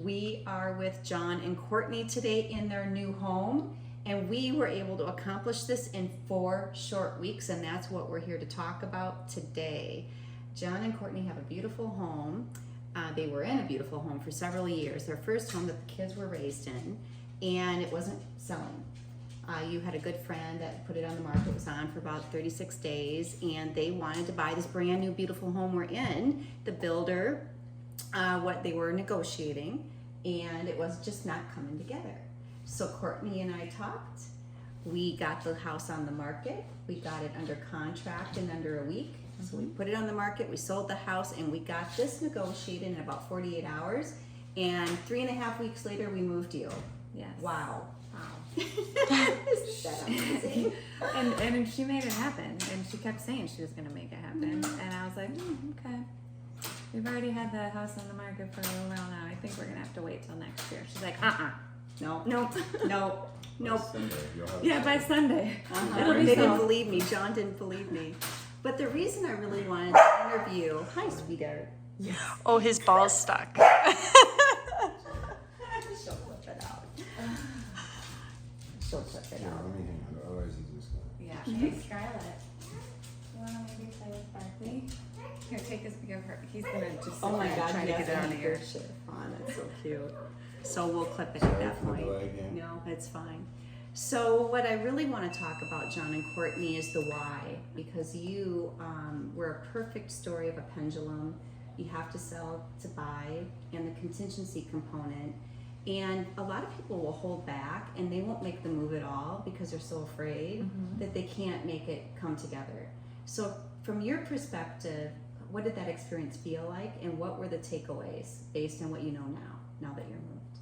We are with John and Courtney today in their new home, and we were able to accomplish this in 4 short weeks, and that's what we're here to talk about today. John and Courtney have a beautiful home. They were in a beautiful home for several years, their first home that the kids were raised in, and it wasn't selling. You had a good friend that put it on the market. It was on for about 36 days, and they wanted to buy this brand new beautiful home we're in. The builder, what they were negotiating, and it was just not coming together. So Courtney and I talked. We got the house on the market. We got it under contract in under a week. So we put it on the market, we sold the house, and we got this negotiated in about 48 hours. And 3.5 weeks later, we moved you. Yes. Wow. Isn't that amazing? and she made it happen, and she kept saying she was going to make it happen, and I was like, okay. We've already had the house on the market for a little while now. I think we're going to have to wait till next year. She's like, Nope. nope. Sunday, Yeah, by Sunday. They didn't believe me. John didn't believe me. But the reason I really wanted to interview, hi, sweetheart. Yes. Oh, his ball's stuck. She'll flip it out. She'll flip it Yeah, out. let me hang on. Otherwise, he's just gonna. Yeah. Hey, Scarlett. You want to maybe play with Barkley? Here, take this. Give her. He's gonna just. Oh my God, try to yes, get it I on think here. good shit fun. It's so cute. So we'll clip it at Sorry that for the point. delay again. No, it's fine. So what I really want to talk about, John and Courtney, is the why, because you were a perfect story of a pendulum. You have to sell to buy, and the contingency component. And a lot of people will hold back and they won't make the move at all because they're so afraid that they can't make it come together. So from your perspective, what did that experience feel like, and what were the takeaways based on what you know now that you're moved?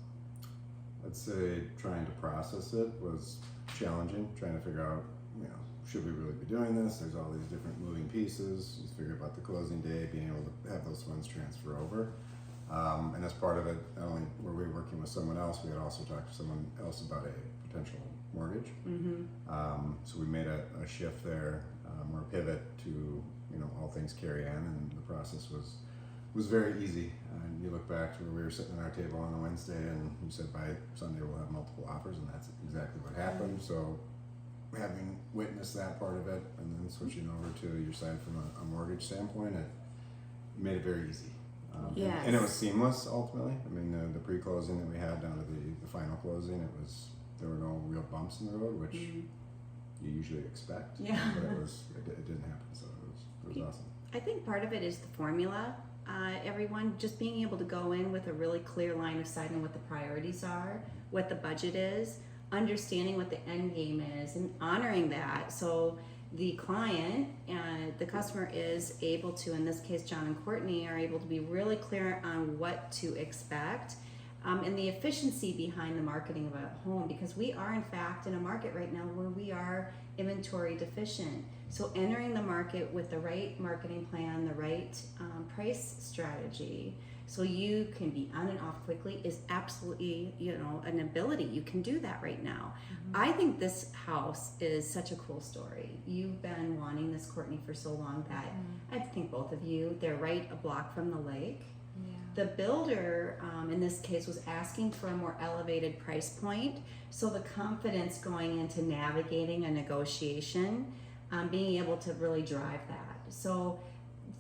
I'd say trying to process it was challenging, trying to figure out, should we really be doing this? There's all these different moving pieces. You figure about the closing day, being able to have those funds transfer over. And as part of it, not only were we working with someone else, we had also talked to someone else about a potential mortgage. So we made a shift there, or a pivot to all things Cari Ann, and the process was very easy. And you look back to where we were sitting at our table on a Wednesday, and you said by Sunday we'll have multiple offers, and that's exactly what happened. So having witnessed that part of it, and then switching over to your side from a mortgage standpoint, it made it very easy. Yes. And it was seamless ultimately. I mean, the pre-closing that we had down to the final closing, there were no real bumps in the road, which you usually expect. Yeah. But it didn't happen, so it was awesome. I think part of it is the formula. Everyone just being able to go in with a really clear line of sight on what the priorities are, what the budget is, understanding what the end game is, and honoring that. So the client and the customer is able to, in this case, John and Courtney are able to be really clear on what to expect, and the efficiency behind the marketing of a home, because we are in fact in a market right now where we are inventory deficient. So entering the market with the right marketing plan, the right price strategy, so you can be on and off quickly, is absolutely, an ability. You can do that right now. I think this house is such a cool story. You've been wanting this, Courtney, for so long that I think both of you, they're right a block from the lake. The builder, in this case, was asking for a more elevated price point. So the confidence going into navigating a negotiation, being able to really drive that. So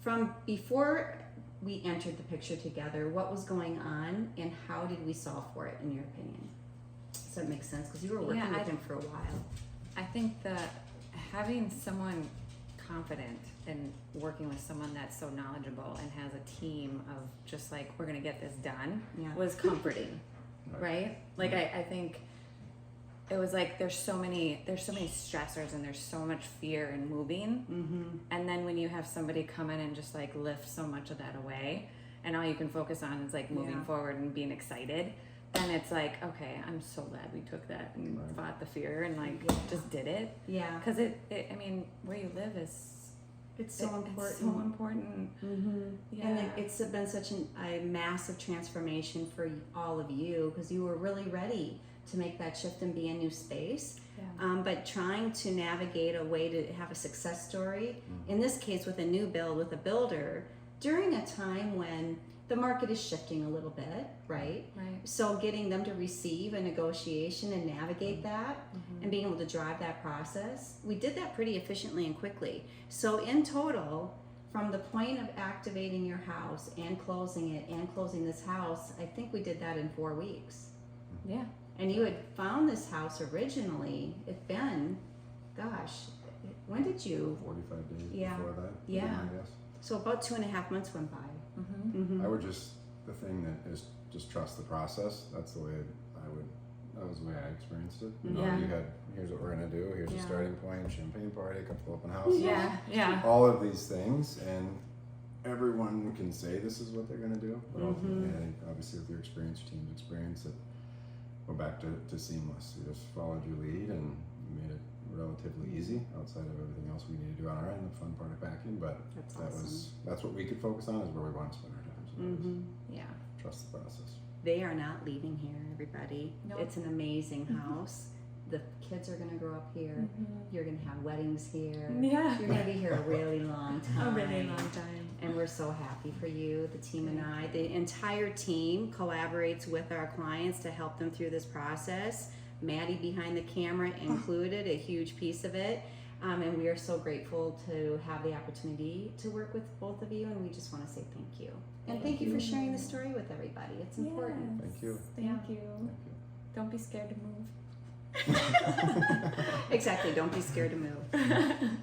from before we entered the picture together, what was going on and how did we solve for it, in your opinion? Does that make sense? Because you were working with him for a while. I think that having someone confident and working with someone that's so knowledgeable and has a team of just like, we're gonna get this done, was comforting, right? Like I think it was like there's so many stressors and there's so much fear in moving, and then when you have somebody come in and just like lift so much of that away, and all you can focus on is like moving forward and being excited, then it's like, okay, I'm so glad we took that and fought the fear and like just did it. Yeah. Because I mean, where you live is so important. It's so important. Yeah. And it's been such a massive transformation for all of you, because you were really ready to make that shift and be a new space. But trying to navigate a way to have a success story, in this case with a new build, with a builder, during a time when the market is shifting a little bit, right? So getting them to receive a negotiation and navigate that and being able to drive that process, we did that pretty efficiently and quickly. So in total, from the point of activating your house and closing it and closing this house, I think we did that in 4 weeks. Yeah. And you had found this house originally, it's been, gosh, when did you? 45 days Yeah. before that. Yeah. I guess. So about 2.5 months went by. Mm-hmm. I would just, the thing that is just trust the process. That's the way that was the way I experienced it. You know, Yeah. you had, here's what we're gonna do, here's the Yeah. starting point, champagne party, a couple open houses. Yeah. Yeah. All of these things, and everyone can say this is what they're gonna do, but ultimately, I think obviously with your experience, your team's experience, it we're back to seamless. We just followed your lead and made it relatively easy outside of everything else we need to do on our end, the fun part of packing, but That's that awesome. that's what we could focus on, is where we want to spend our time. So that was Yeah. trust the process. They are not leaving here, everybody. Nope. It's an amazing house. The kids are going to grow up here. You're going to have weddings here. Yeah. You're going to be here a really long A time. really long time. And we're so happy for you, the team and I. The entire team collaborates with our clients to help them through this process. Maddie behind the camera included, a huge piece of it. And we are so grateful to have the opportunity to work with both of you, and we just want to say thank you. And thank you for sharing the story with everybody. It's important. Thank you. Thank you. Thank Don't be scared to move. you. Exactly, don't be scared to move.